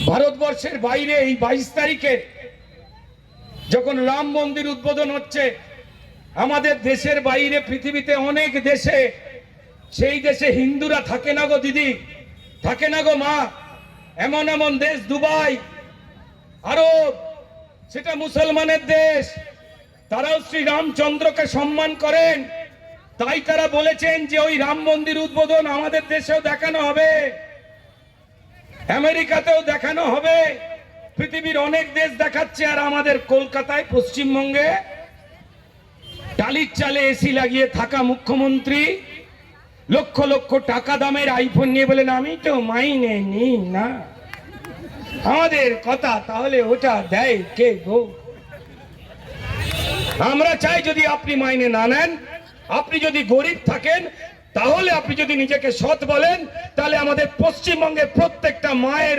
ভারতবর্ষের বাইরে এই 22 তারিখে যখন রাম মন্দির উদ্বোধন হচ্ছে, আমাদের দেশের বাইরে পৃথিবীতে অনেক দেশে, সেই দেশে হিন্দুরা থাকে না গো দিদি, থাকে না গো মা। এমন এমন দেশ, দুবাই, আরব, সেটা মুসলমানের দেশ, তারাও শ্রী রামচন্দ্রকে সম্মান করেন। তাই তারা বলেছেন যে ওই রাম মন্দির উদ্বোধন আমাদের দেশেও দেখানো হবে, আমেরিকাতেও দেখানো হবে, পৃথিবীর অনেক দেশ দেখাচ্ছে। আর আমাদের কলকাতায়, পশ্চিমবঙ্গে টালির চালে এসি লাগিয়ে থাকা মুখ্যমন্ত্রী লক্ষ লক্ষ টাকা দামের আইফোন নিয়ে বলেন আমি তো মাইনে নিই না। আমাদের কথা তাহলে ওটা দেয় কে গো? আমরা চাই যদি আপনি মাইনে না নেন, আপনি যদি গরিব থাকেন, তাহলে আপনি যদি নিজেকে সৎ বলেন, তাহলে আমাদের পশ্চিমবঙ্গের প্রত্যেকটা মায়ের